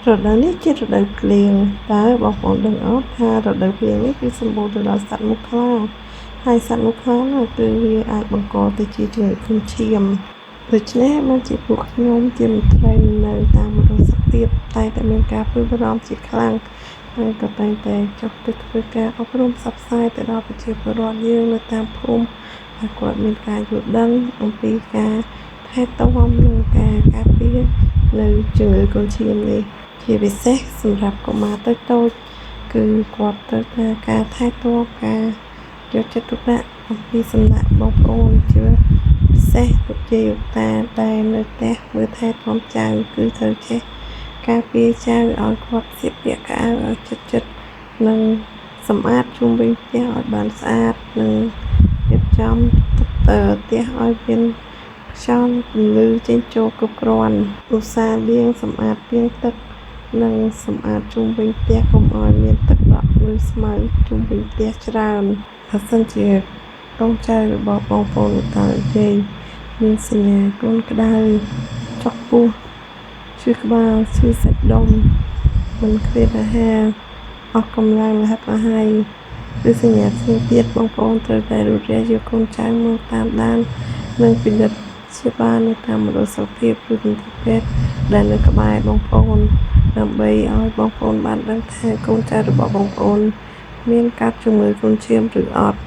រដូវនេះជារដូវភ្លៀងតើបងប្អូនដឹងអត់ថារដូវភ្លៀងនេះគឺសម្បូរទៅដោយសត្វមូសខ្លាហើយសត្វមូសខ្លានោះគឺវាអាចបង្កទៅជាជំងឺគ្រុនឈាមដូច្នេះបានជាពួកខ្ញុំជាមន្ត្រីនៅតាមមណ្ឌលសុខភាពតែងតែមានការព្រួយបារម្ភជាខ្លាំងហើយក៏តែងតែចុះទៅធ្វើការអប់រំផ្សព្វផ្សាយទៅដល់ប្រជាពលរដ្ឋយើងនៅតាមភូមិឲ្យគាត់មានការយល់ដឹងអំពីការថែទាំនិងការការពារនៅជំងឺគ្រុនឈាមនេះជាពិសេសសម្រាប់កុមារតូចៗគឺគាត់ត្រូវការការថែទាំការយកចិត្តទុកដាក់អំពីសំណាក់បងប្អូនជាពិសេសលោកយាយលោកតាដែលនៅផ្ទះមើលថែទាំចៅគឺត្រូវចេះការពារចៅឲ្យគាត់ស្លៀកពាក់ខោឲ្យជិតៗនិងសម្អាតជុំវិញផ្ទះឲ្យបានស្អាតនិងរៀបចំផ្ទះឲ្យមានខ្យល់ពន្លឺចេញចូលគ្រប់គ្រាន់ឧស្សាហ៍លាងសម្អាតពាងទឹកនិងសម្អាតជុំវិញផ្ទះកុំឲ្យមានទឹកដក់ឬស្មៅជុំវិញផ្ទះច្រើនបើសិនជាកូនចៅរបស់បងប្អូនលោកតាលោកយាយមានសញ្ញាគ្រុនក្តៅចុកពោះឈឺក្បាលឈឺសាច់ដុំមិនឃ្លានអាហារអស់កម្លាំងល្ហិតល្ហើយឬសញ្ញាផ្សេងទៀតបងប្អូនត្រូវតែរត់រាយកកូនចៅមកតាមដាននិងពិនិត្យព្យាបាលនៅតាមមណ្ឌលសុខភាពឬមន្ទីរពេទ្យដែលនៅក្បែរបងប្អូនដើម្បីឲ្យបងប្អូនបានដឹងថាកូនចៅរបស់បងប្អូនមានកើតជំងឺគ្រុនឈាមឬអត់